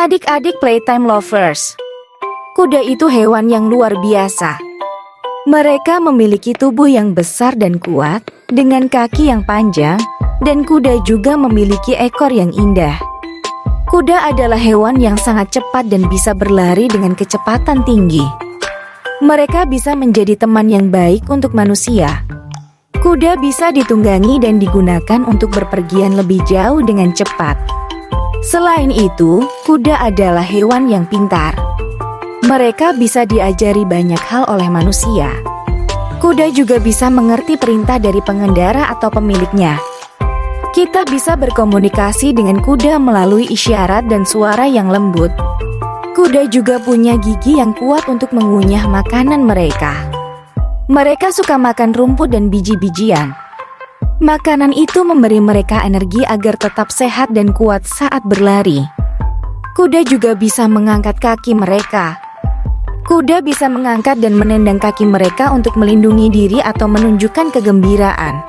Adik-adik playtime lovers, kuda itu hewan yang luar biasa. Mereka memiliki tubuh yang besar dan kuat, dengan kaki yang panjang, dan kuda juga memiliki ekor yang indah. Kuda adalah hewan yang sangat cepat dan bisa berlari dengan kecepatan tinggi. Mereka bisa menjadi teman yang baik untuk manusia. Kuda bisa ditunggangi dan digunakan untuk berpergian lebih jauh dengan cepat. Selain itu, kuda adalah hewan yang pintar. Mereka bisa diajari banyak hal oleh manusia. Kuda juga bisa mengerti perintah dari pengendara atau pemiliknya. Kita bisa berkomunikasi dengan kuda melalui isyarat dan suara yang lembut. Kuda juga punya gigi yang kuat untuk mengunyah makanan mereka. Mereka suka makan rumput dan biji-bijian. Makanan itu memberi mereka energi agar tetap sehat dan kuat saat berlari. Kuda juga bisa mengangkat kaki mereka. Kuda bisa mengangkat dan menendang kaki mereka untuk melindungi diri atau menunjukkan kegembiraan.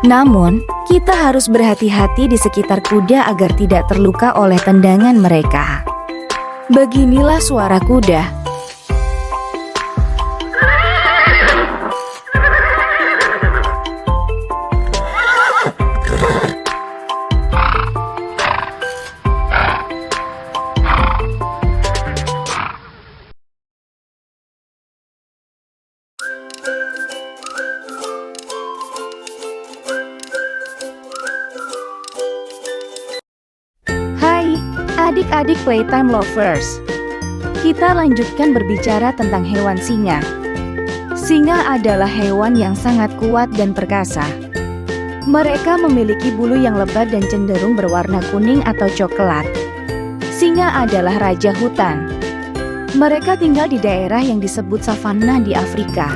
Namun, kita harus berhati-hati di sekitar kuda agar tidak terluka oleh tendangan mereka. Beginilah suara kuda. Adik-adik playtime lovers, kita lanjutkan berbicara tentang hewan singa. Singa adalah hewan yang sangat kuat dan perkasa. Mereka memiliki bulu yang lebat dan cenderung berwarna kuning atau coklat. Singa adalah raja hutan. Mereka tinggal di daerah yang disebut savanna di Afrika.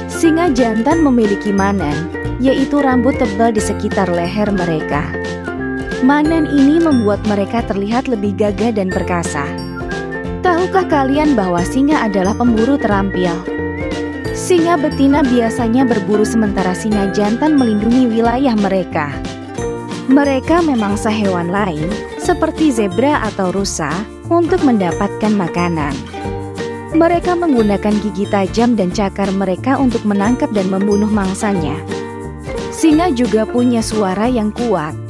Singa jantan memiliki manen, yaitu rambut tebal di sekitar leher mereka. Manen ini membuat mereka terlihat lebih gagah dan perkasa. Tahukah kalian bahwa singa adalah pemburu terampil? Singa betina biasanya berburu sementara singa jantan melindungi wilayah mereka. Mereka memangsa hewan lain, seperti zebra atau rusa, untuk mendapatkan makanan. Mereka menggunakan gigi tajam dan cakar mereka untuk menangkap dan membunuh mangsanya. Singa juga punya suara yang kuat.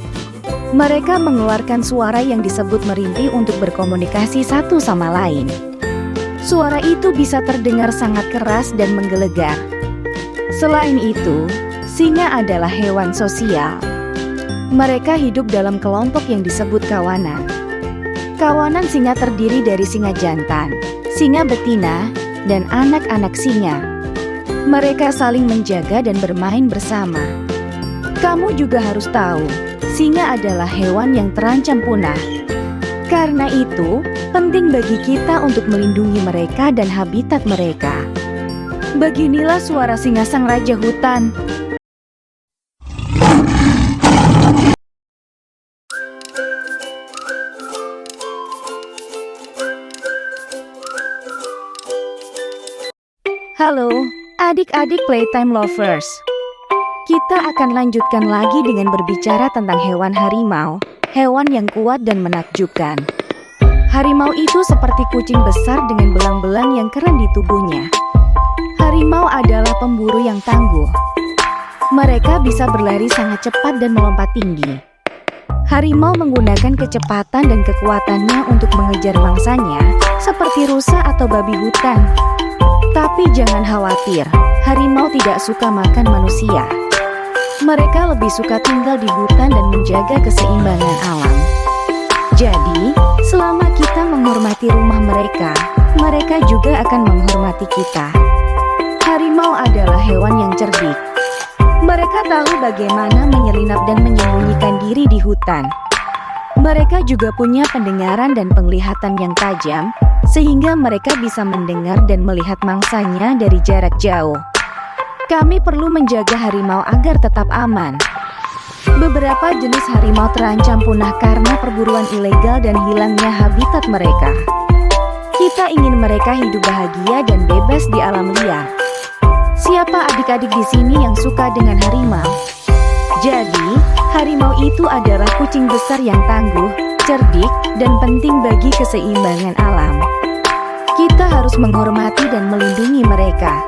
Mereka mengeluarkan suara yang disebut merintih untuk berkomunikasi satu sama lain. Suara itu bisa terdengar sangat keras dan menggelegar. Selain itu, singa adalah hewan sosial. Mereka hidup dalam kelompok yang disebut kawanan. Kawanan singa terdiri dari singa jantan, singa betina, dan anak-anak singa. Mereka saling menjaga dan bermain bersama. Kamu juga harus tahu, singa adalah hewan yang terancam punah. Karena itu, penting bagi kita untuk melindungi mereka dan habitat mereka. Beginilah suara singa sang raja hutan. Halo, adik-adik playtime lovers. Kita akan lanjutkan lagi dengan berbicara tentang hewan harimau, hewan yang kuat dan menakjubkan. Harimau itu seperti kucing besar dengan belang-belang yang keren di tubuhnya. Harimau adalah pemburu yang tangguh. Mereka bisa berlari sangat cepat dan melompat tinggi. Harimau menggunakan kecepatan dan kekuatannya untuk mengejar mangsanya, seperti rusa atau babi hutan. Tapi jangan khawatir, harimau tidak suka makan manusia. Mereka lebih suka tinggal di hutan dan menjaga keseimbangan alam. Jadi, selama kita menghormati rumah mereka, mereka juga akan menghormati kita. Harimau adalah hewan yang cerdik. Mereka tahu bagaimana menyelinap dan menyembunyikan diri di hutan. Mereka juga punya pendengaran dan penglihatan yang tajam, sehingga mereka bisa mendengar dan melihat mangsanya dari jarak jauh. Kami perlu menjaga harimau agar tetap aman. Beberapa jenis harimau terancam punah karena perburuan ilegal dan hilangnya habitat mereka. Kita ingin mereka hidup bahagia dan bebas di alam liar. Siapa adik-adik di sini yang suka dengan harimau? Jadi, harimau itu adalah kucing besar yang tangguh, cerdik, dan penting bagi keseimbangan alam. Kita harus menghormati dan melindungi mereka.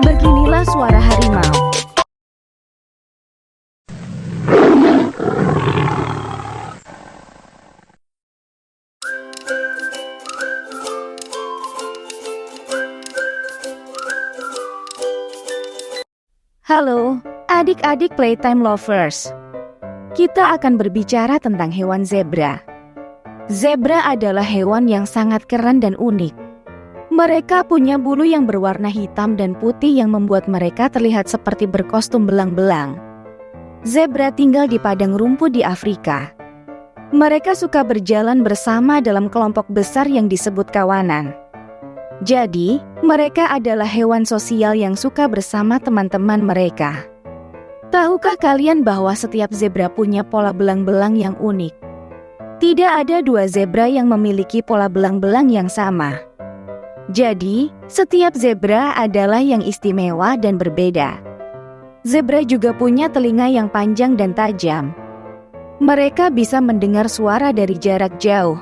Beginilah suara harimau. Halo, adik-adik Playtime Lovers. Kita akan berbicara tentang hewan zebra. Zebra adalah hewan yang sangat keren dan unik. Mereka punya bulu yang berwarna hitam dan putih yang membuat mereka terlihat seperti berkostum belang-belang. Zebra tinggal di padang rumput di Afrika. Mereka suka berjalan bersama dalam kelompok besar yang disebut kawanan. Jadi, mereka adalah hewan sosial yang suka bersama teman-teman mereka. Tahukah kalian bahwa setiap zebra punya pola belang-belang yang unik? Tidak ada dua zebra yang memiliki pola belang-belang yang sama. Jadi, setiap zebra adalah yang istimewa dan berbeda. Zebra juga punya telinga yang panjang dan tajam. Mereka bisa mendengar suara dari jarak jauh.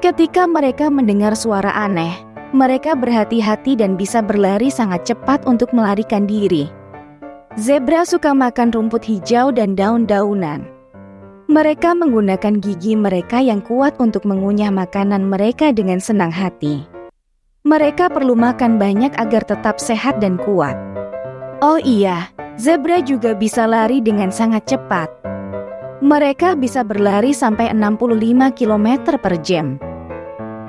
Ketika mereka mendengar suara aneh, mereka berhati-hati dan bisa berlari sangat cepat untuk melarikan diri. Zebra suka makan rumput hijau dan daun-daunan. Mereka menggunakan gigi mereka yang kuat untuk mengunyah makanan mereka dengan senang hati. Mereka perlu makan banyak agar tetap sehat dan kuat. Oh iya, zebra juga bisa lari dengan sangat cepat. Mereka bisa berlari sampai 65 km per jam.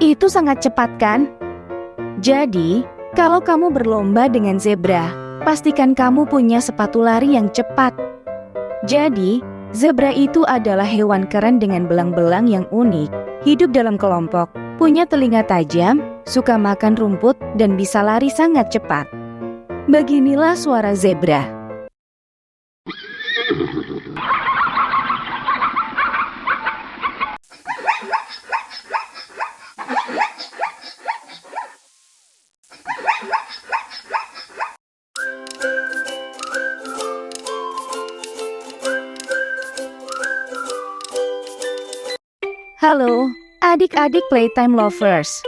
Itu sangat cepat kan? Jadi, kalau kamu berlomba dengan zebra, pastikan kamu punya sepatu lari yang cepat. Jadi, zebra itu adalah hewan keren dengan belang-belang yang unik, hidup dalam kelompok, punya telinga tajam, suka makan rumput, dan bisa lari sangat cepat. Beginilah suara zebra. Halo, adik-adik Playtime Lovers.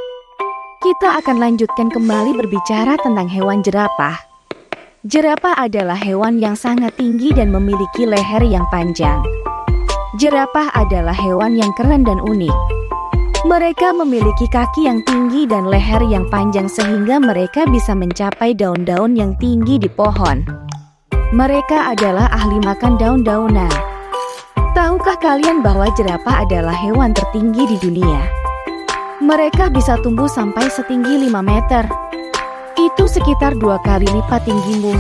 Kita akan lanjutkan kembali berbicara tentang hewan jerapah. Jerapah adalah hewan yang sangat tinggi dan memiliki leher yang panjang. Jerapah adalah hewan yang keren dan unik. Mereka memiliki kaki yang tinggi dan leher yang panjang sehingga mereka bisa mencapai daun-daun yang tinggi di pohon. Mereka adalah ahli makan daun-daunan. Tahukah kalian bahwa jerapah adalah hewan tertinggi di dunia? Mereka bisa tumbuh sampai setinggi 5 meter. Itu sekitar 2 kali lipat tinggimu.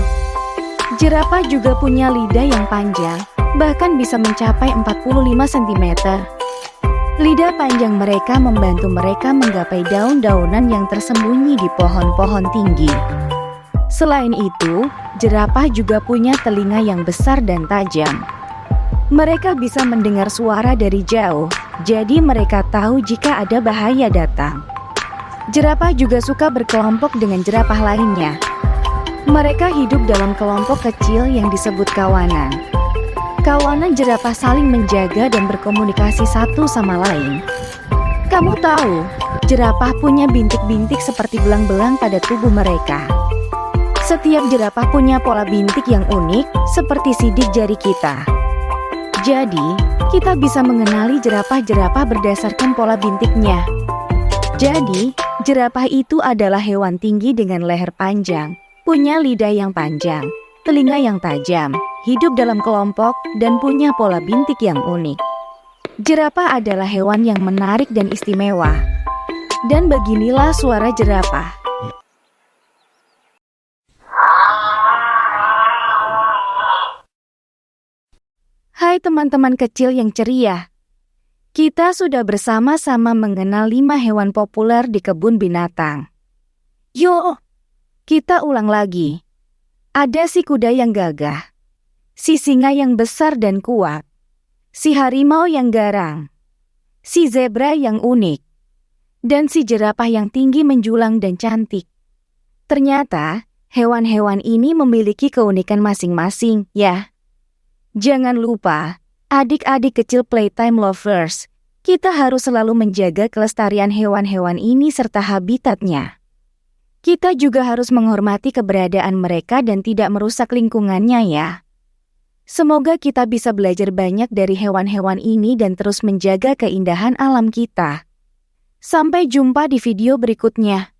Jerapah juga punya lidah yang panjang, bahkan bisa mencapai 45 cm. Lidah panjang mereka membantu mereka menggapai daun-daunan yang tersembunyi di pohon-pohon tinggi. Selain itu, jerapah juga punya telinga yang besar dan tajam. Mereka bisa mendengar suara dari jauh, jadi mereka tahu jika ada bahaya datang. Jerapah juga suka berkelompok dengan jerapah lainnya. Mereka hidup dalam kelompok kecil yang disebut kawanan. Kawanan jerapah saling menjaga dan berkomunikasi satu sama lain. Kamu tahu, jerapah punya bintik-bintik seperti belang-belang pada tubuh mereka. Setiap jerapah punya pola bintik yang unik, seperti sidik jari kita. Jadi, kita bisa mengenali jerapah-jerapah berdasarkan pola bintiknya. Jadi, jerapah itu adalah hewan tinggi dengan leher panjang, punya lidah yang panjang, telinga yang tajam, hidup dalam kelompok, dan punya pola bintik yang unik. Jerapah adalah hewan yang menarik dan istimewa. Dan beginilah suara jerapah. Hai teman-teman kecil yang ceria. Kita sudah bersama-sama mengenal 5 hewan populer di kebun binatang. Yuk, kita ulang lagi. Ada si kuda yang gagah, si singa yang besar dan kuat, si harimau yang garang, si zebra yang unik, dan si jerapah yang tinggi menjulang dan cantik. Ternyata, hewan-hewan ini memiliki keunikan masing-masing, ya. Jangan lupa, adik-adik kecil Playtime Lovers, Kita harus selalu menjaga kelestarian hewan-hewan ini serta habitatnya. Kita juga harus menghormati keberadaan mereka dan tidak merusak lingkungannya ya. Semoga kita bisa belajar banyak dari hewan-hewan ini dan terus menjaga keindahan alam kita. Sampai jumpa di video berikutnya.